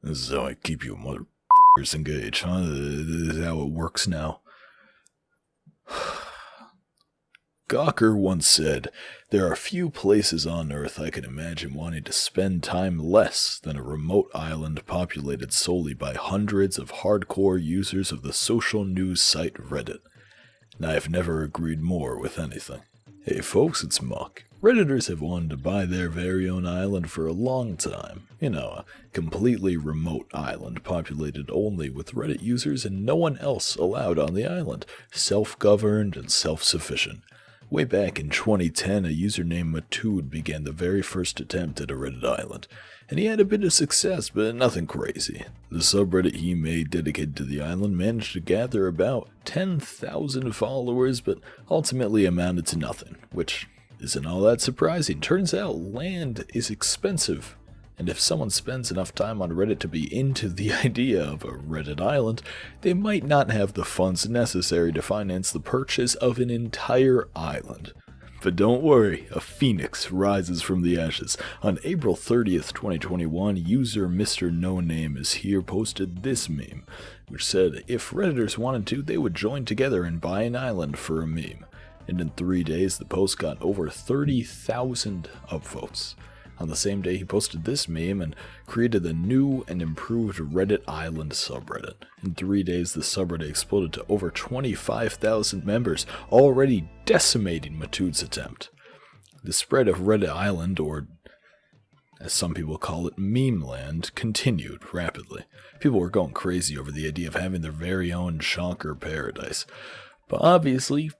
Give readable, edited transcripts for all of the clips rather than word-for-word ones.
This is how I keep you motherfuckers engaged, huh? This is how it works now. Gawker once said, "There are few places on Earth I can imagine wanting to spend time less than a remote island populated solely by hundreds of hardcore users of the social news site Reddit." And I have never agreed more with anything. Hey folks, it's Muck. Redditors have wanted to buy their very own island for a long time. You know, a completely remote island populated only with Reddit users and no one else allowed on the island. Self-governed and self-sufficient. Way back in 2010, a user named Matood began the very first attempt at a Reddit island, and he had a bit of success, but nothing crazy. The subreddit he made dedicated to the island managed to gather about 10,000 followers, but ultimately amounted to nothing, which isn't all that surprising. Turns out land is expensive. And if someone spends enough time on Reddit to be into the idea of a Reddit island, they might not have the funds necessary to finance the purchase of an entire island. But don't worry, a phoenix rises from the ashes. On April 30th, 2021, user Mr. No Name is here posted this meme, which said if Redditors wanted to, they would join together and buy an island for a meme. And in 3 days, the post got over 30,000 upvotes. On the same day, he posted this meme and created the new and improved Reddit Island subreddit. In 3 days, the subreddit exploded to over 25,000 members, already decimating Matood's attempt. The spread of Reddit Island, or as some people call it, meme land, continued rapidly. People were going crazy over the idea of having their very own chonker paradise. But obviously,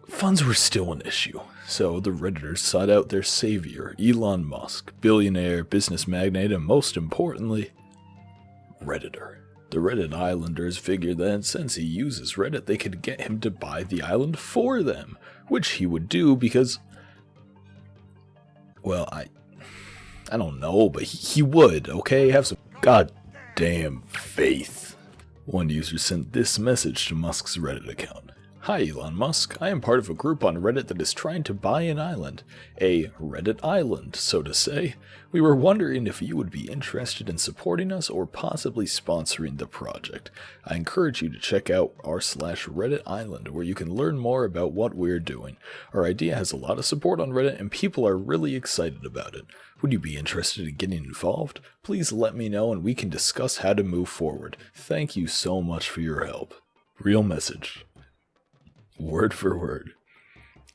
funds were still an issue, so the Redditors sought out their savior, Elon Musk, billionaire, business magnate, and most importantly, Redditor. The Reddit Islanders figured that since he uses Reddit, they could get him to buy the island for them, which he would do because, well, I don't know, but he would, okay? Have some goddamn faith. One user sent this message to Musk's Reddit account. "Hi Elon Musk, I am part of a group on Reddit that is trying to buy an island. A Reddit island, so to say. We were wondering if you would be interested in supporting us or possibly sponsoring the project. I encourage you to check out r/Reddit Island where you can learn more about what we're doing. Our idea has a lot of support on Reddit and people are really excited about it. Would you be interested in getting involved? Please let me know and we can discuss how to move forward. Thank you so much for your help." Real message. Word for word.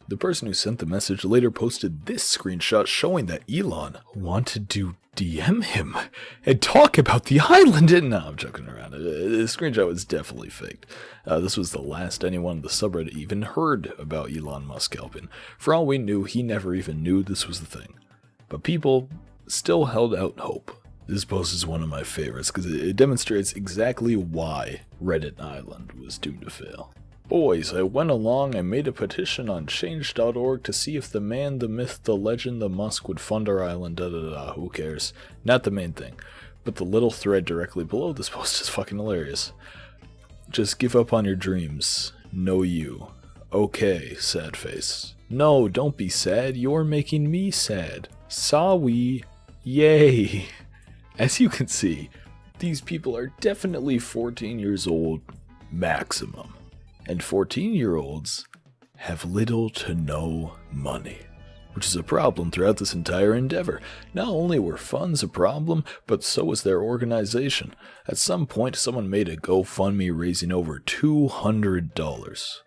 The person who sent the message later posted this screenshot showing that Elon wanted to DM him and talk about the island. And no, I'm joking around. The screenshot was definitely faked. This was the last anyone in the subreddit even heard about Elon Musk helping. For all we knew, he never even knew this was the thing. But people still held out hope. This post is one of my favorites because it demonstrates exactly why Reddit Island was doomed to fail. "Boys, I went along and made a petition on change.org to see if the man, the myth, the legend, the Musk would fund our island, who cares? Not the main thing. But the little thread directly below this post is fucking hilarious. Just give up on your dreams. No you. Okay, sad face. No, don't be sad, you're making me sad. Sawi. Yay." As you can see, these people are definitely 14 years old, maximum. And 14-year-olds have little to no money, which is a problem throughout this entire endeavor. Not only were funds a problem, but so was their organization. At some point, someone made a GoFundMe raising over $200,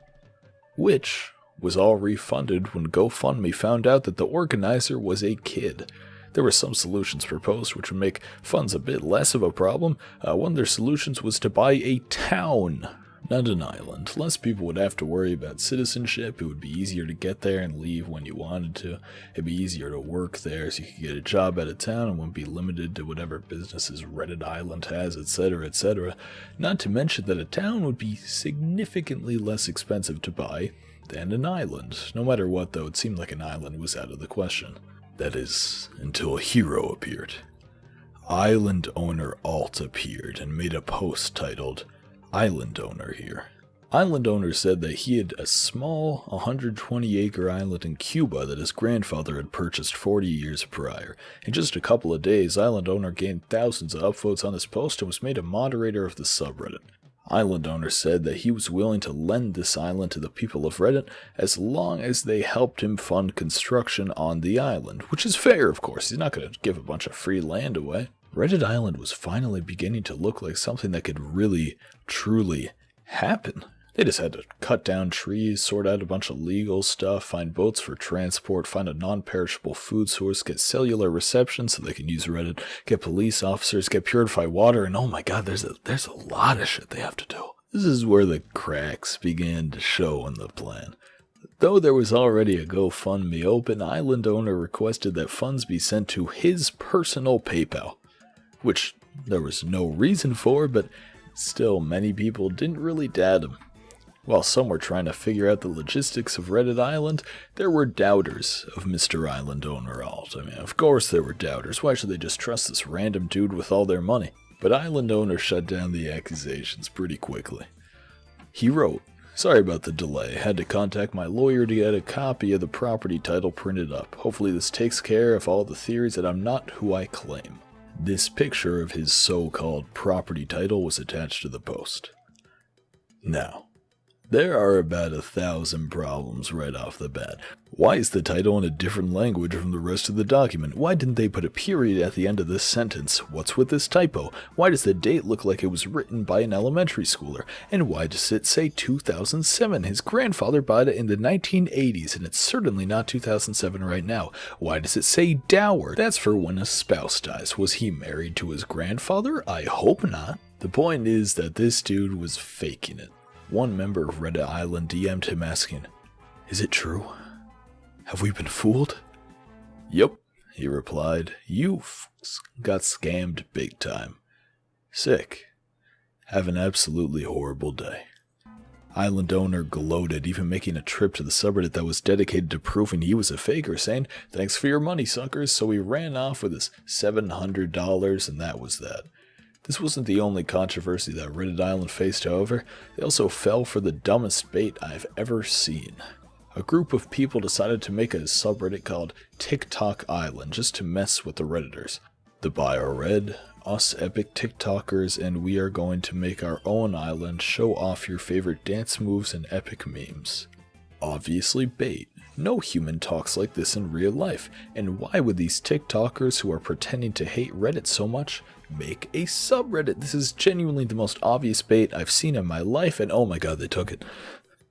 which was all refunded when GoFundMe found out that the organizer was a kid. There were some solutions proposed which would make funds a bit less of a problem. One of their solutions was to buy a town, not an island. Less people would have to worry about citizenship. It would be easier to get there and leave when you wanted to. It'd be easier to work there so you could get a job out of town and wouldn't be limited to whatever businesses Reddit Island has, etc., etc. Not to mention that a town would be significantly less expensive to buy than an island. No matter what, though, it seemed like an island was out of the question. That is, until a hero appeared. Island owner Alt appeared and made a post titled, "Island owner here. Island owner said that he had a small 120-acre island in Cuba that his grandfather had purchased 40 years prior. In just a couple of days, island owner gained thousands of upvotes on his post and was made a moderator of the subreddit. Island owner said that he was willing to lend this island to the people of Reddit as long as they helped him fund construction on the island, which is fair, of course. He's not going to give a bunch of free land away. Reddit Island was finally beginning to look like something that could really, truly happen. They just had to cut down trees, sort out a bunch of legal stuff, find boats for transport, find a non-perishable food source, get cellular reception so they can use Reddit, get police officers, get purified water, and oh my god, there's a lot of shit they have to do. This is where the cracks began to show in the plan. Though there was already a GoFundMe open, island owner requested that funds be sent to his personal PayPal, which there was no reason for, but still many people didn't really doubt him. While some were trying to figure out the logistics of Reddit Island, there were doubters of Mr. Island Owner Alt. I mean, of course there were doubters. Why should they just trust this random dude with all their money? But Island Owner shut down the accusations pretty quickly. He wrote, "Sorry about the delay. Had to contact my lawyer to get a copy of the property title printed up. Hopefully this takes care of all the theories that I'm not who I claim." This picture of his so-called property title was attached to the post. Now, there are about 1,000 problems right off the bat. Why is the title in a different language from the rest of the document? Why didn't they put a period at the end of this sentence? What's with this typo? Why does the date look like it was written by an elementary schooler? And why does it say 2007? His grandfather bought it in the 1980s, and it's certainly not 2007 right now. Why does it say dower? That's for when a spouse dies. Was he married to his grandfather? I hope not. The point is that this dude was faking it. One member of Reddit Island DM'd him asking, "Is it true? Have we been fooled?" "Yup," he replied. "You got scammed big time. Sick. Have an absolutely horrible day." Island owner gloated, even making a trip to the subreddit that was dedicated to proving he was a faker, saying, "Thanks for your money, suckers." So he ran off with his $700, and that was that. This wasn't the only controversy that Reddit Island faced, however. They also fell for the dumbest bait I've ever seen. A group of people decided to make a subreddit called TikTok Island just to mess with the Redditors. The bio read, "Us epic TikTokers, and we are going to make our own island, show off your favorite dance moves and epic memes." Obviously bait. No human talks like this in real life, and why would these TikTokers who are pretending to hate Reddit so much make a subreddit? This is genuinely the most obvious bait I've seen in my life, and oh my god, they took it.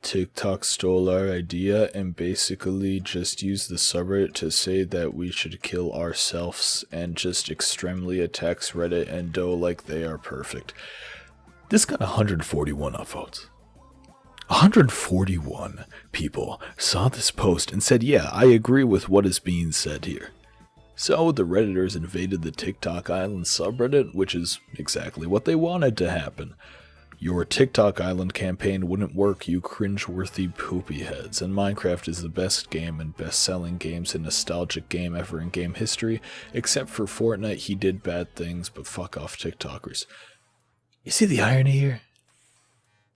TikTok stole our idea and basically just used the subreddit to say that we should kill ourselves and just extremely attacks Reddit and do like they are perfect. This got 141 upvotes. 141 people saw this post and said, "Yeah, I agree with what is being said here." So the Redditors invaded the TikTok Island subreddit, which is exactly what they wanted to happen. Your TikTok Island campaign wouldn't work, you cringe-worthy poopy heads, and Minecraft is the best game and best-selling games and nostalgic game ever in game history, except for Fortnite. He did bad things, but fuck off TikTokers. You see the irony here?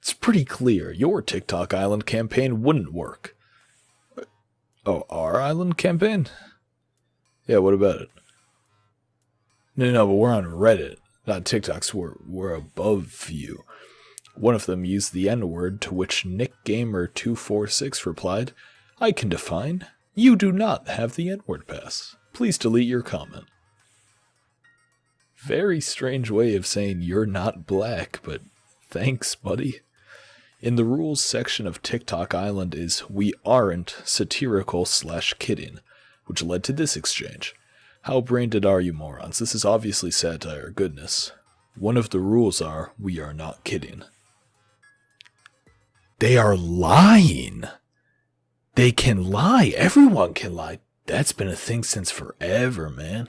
It's pretty clear your TikTok Island campaign wouldn't work. Oh, our island campaign? Yeah, what about it? No, but we're on Reddit, not TikTok, so we're above you. One of them used the N-word, to which NickGamer246 replied, "I can define. You do not have the N-word pass. Please delete your comment." Very strange way of saying you're not black, but thanks, buddy. In the rules section of TikTok Island is "we aren't satirical/kidding," which led to this exchange. How brain-dead are you morons? This is obviously satire, goodness. One of the rules are, "we are not kidding." They are lying. They can lie. Everyone can lie. That's been a thing since forever, man.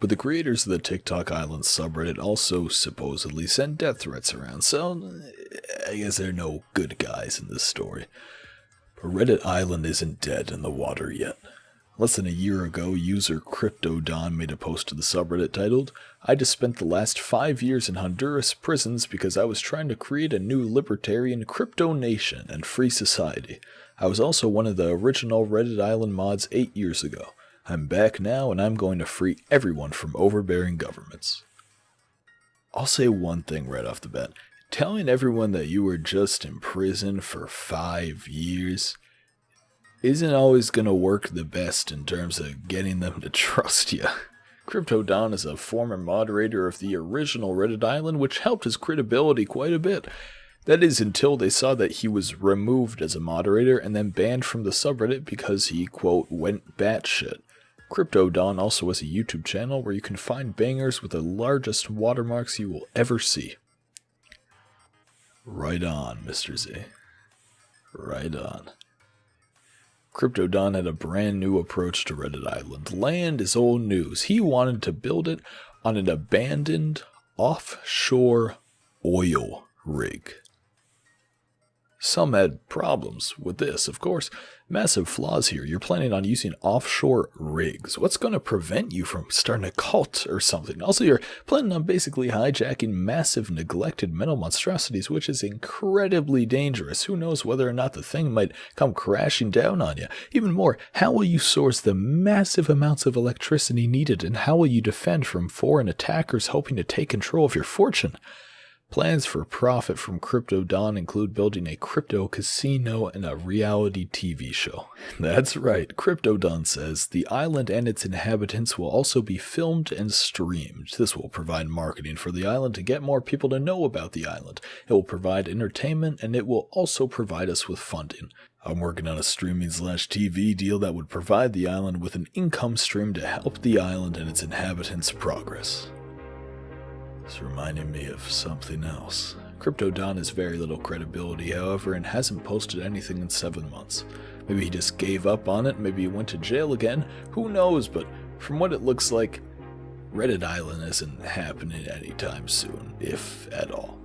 But the creators of the TikTok Island subreddit also supposedly send death threats around, so I guess there are no good guys in this story. But Reddit Island isn't dead in the water yet. Less than a year ago, user CryptoDon made a post to the subreddit titled, "I just spent the last 5 years in Honduras prisons because I was trying to create a new libertarian crypto nation and free society. I was also one of the original Reddit Island mods 8 years ago. I'm back now and I'm going to free everyone from overbearing governments." I'll say one thing right off the bat. Telling everyone that you were just in prison for 5 years isn't always going to work the best in terms of getting them to trust you. CryptoDon is a former moderator of the original Reddit Island, which helped his credibility quite a bit. That is, until they saw that he was removed as a moderator and then banned from the subreddit because he, quote, went batshit. CryptoDon also has a YouTube channel where you can find bangers with the largest watermarks you will ever see. Right on, Mr. Z. Right on. CryptoDon had a brand new approach to Reddit Island. Land is old news. He wanted to build it on an abandoned offshore oil rig. Some had problems with this, of course. Massive flaws here. You're planning on using offshore rigs. What's going to prevent you from starting a cult or something? Also, you're planning on basically hijacking massive neglected metal monstrosities, which is incredibly dangerous. Who knows whether or not the thing might come crashing down on you? Even more, how will you source the massive amounts of electricity needed, and how will you defend from foreign attackers hoping to take control of your fortune? Plans for profit from CryptoDon include building a crypto casino and a reality TV show. That's right, CryptoDon says the island and its inhabitants will also be filmed and streamed. This will provide marketing for the island to get more people to know about the island. It will provide entertainment, and it will also provide us with funding. I'm working on a streaming/TV deal that would provide the island with an income stream to help the island and its inhabitants progress. It's reminding me of something else. CryptoDon has very little credibility, however, and hasn't posted anything in 7 months. Maybe he just gave up on it, maybe he went to jail again, who knows, but from what it looks like, Reddit Island isn't happening anytime soon, if at all.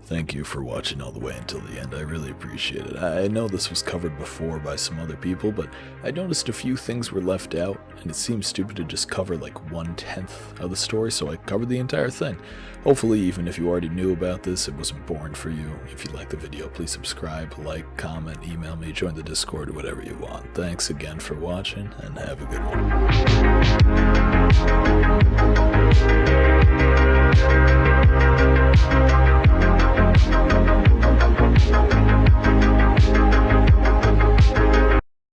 Thank you for watching all the way until the end. I really appreciate it. I know this was covered before by some other people, but I noticed a few things were left out, and it seems stupid to just cover like 1/10 of the story, so I covered the entire thing. Hopefully, even if you already knew about this, it wasn't boring for you. If you liked the video, please subscribe, like, comment, email me, join the Discord, whatever you want. Thanks again for watching, and have a good one.